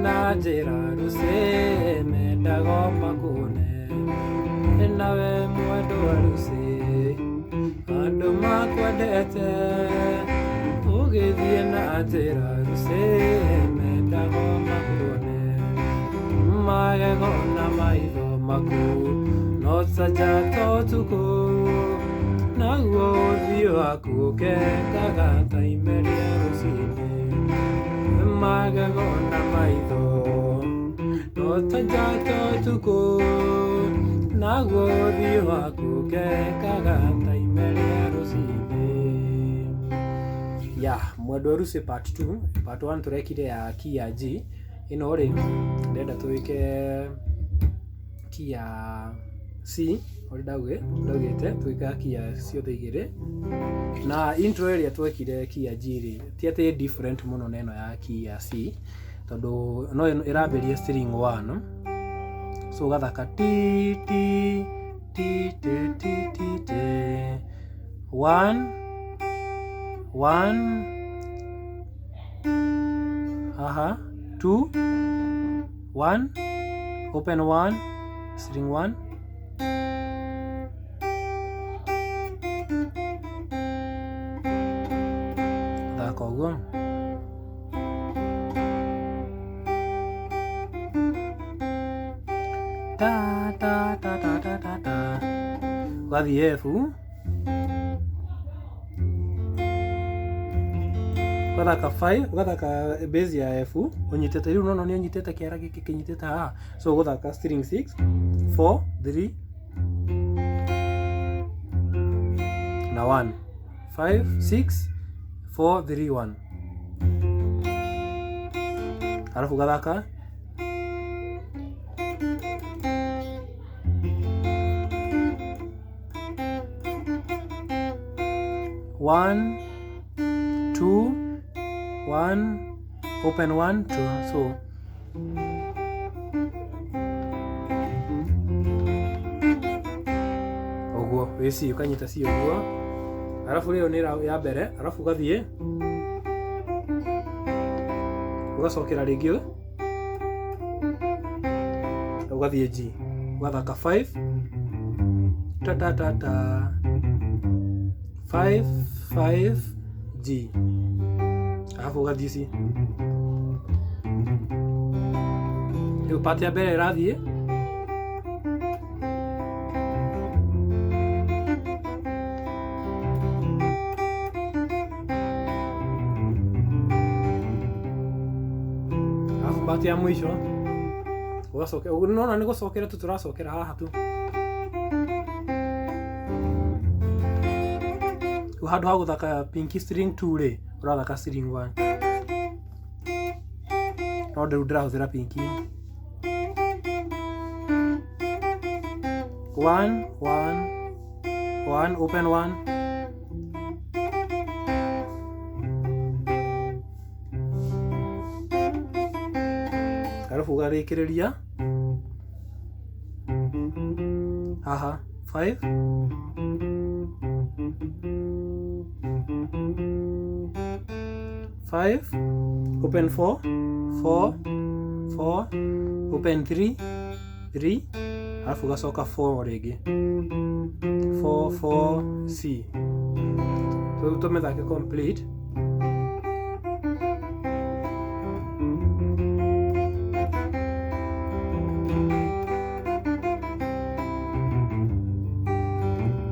na njĩra Lucy mendago makune nawe mwendwa Lucy andũ makwendete ũgĩthiĩ na njĩra Lucy mendago makune magego na maitho maku no tajato ũtukũ naguo ũthiũ waku ũkengaga ta ime rĩa rũcinĩ magego na maitho no tajato ũtukũ naguo ũthiũ waku ũkengaga ta ime rĩa rũcinĩ. Mwendwa Lucy part 2. Part 1 tũrekire ya key ya G. Ĩno rĩ ndenda twĩke key ya C ori ndaugĩte twĩka key ya ciothe igĩrĩ, na intro ĩrĩa twekire key ya G rĩ ti atĩ different mũno na ĩno ya key ya C tondũ no ĩrambĩrĩria string 1 so ũgathaka ti ti ti ti ti ti ti 1 1 2 1 open 1 string 1 thaka ũguo ta ta ta ta ta ta ta ugathiĩ F ugathaka 5 ugathaka base ya F unyitete rĩu nono nĩ unyitete kĩara gĩkĩ kĩnyitete haha so ugathaka string 6 4 3 na 1 5 6 4 3 1 alafu ugathaka 1 2 1 open 1 2 so oguo wĩci ukanyita ci oguo alafu rĩo nĩ ya mbere alafu ugathiĩ ugacokera rĩngĩ ugathiĩ G ugathaka 5 ta ta ta ta 5 5 G alafu ugathiĩ C rĩu part ya mbere ĩrathiĩ alafu part ya mũico ugacoka nona nĩ gũcokera tu tũracokera haha tu handũ ha gũthaka pinky string 2 rĩ ũrathaka string 1 no rĩu ndĩrahũthĩra pinky 1 1 1 open 1 alafu ũgarĩkĩrĩria haha 5 5 open 4 4 4 open 3 3 alafu ugacoka 4 rĩngĩ 4 4 C so tũmĩthake complete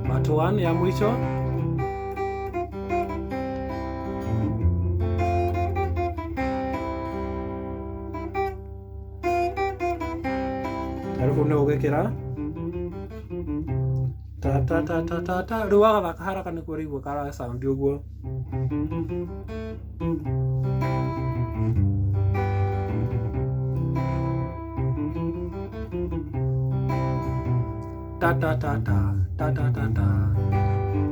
part 1 ya mwisho nĩ ũgĩkĩra ta ta ta ta ta ta rĩu wagathaka haraka nĩkuo rĩigua kara sound ũguo ta ta ta ta ta ta ta ta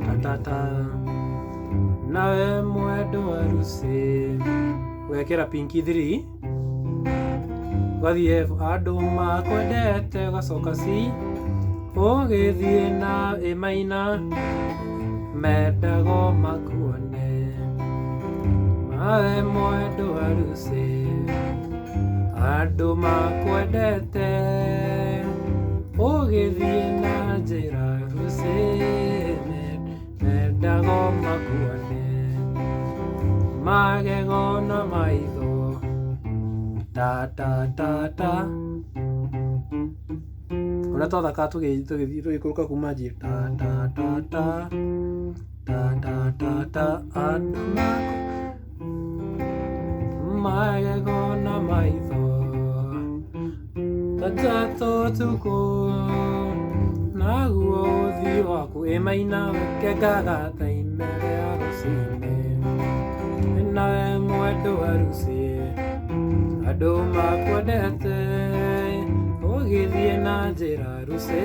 ta ta ta nawe mwendwa Lucy wekĩra pinky 3 ugathiĩ F andũ makwendete ugacoka C ũgĩthiĩ na A minor mendago makuone nawe mwendwa Lucy andũ makwendete ũgĩthiĩ na njĩra rũciinĩ mendaga makuane magego na maitho ta ta ta ta ũrĩa twathaka tũgĩikũrũka kuma njĩ ta ta ta ta ta ta ta ta andũ magego na maitho tatatũ tuku naguo ũthiũ waku ĩmaina ũkengaga ta ime rĩa rũciinĩ nawe mwendwa Lucy andũ makwendete ũgĩthiĩ na njĩra Lucy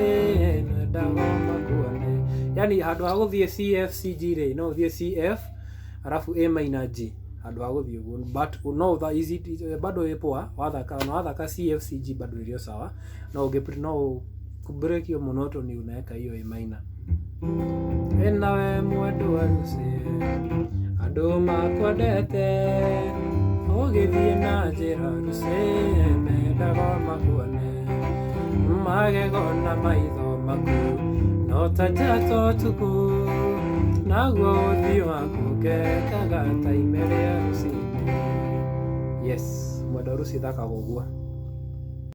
mendaga makuone. Yani handũ ha gũthiĩ CF CG rĩ no ũthiĩ CF arafu A minor G handũ ha gũthiĩ ũguo, but no bado ĩ poa wathaka CF CG bado ĩrĩ sawa, no break hiyo monotony unaweka hiyo A minor. Nawe mwendwa Lucy andũ makwendete ũgĩthiĩ na njĩra Lucy mendaga makuone magego na maitho maku no ta njata ũtukũ naguo ũthiũ waku ũkengaga ta ime rĩa rũciinĩ. Yes, Mwendwa Lucy thakaga ũguo.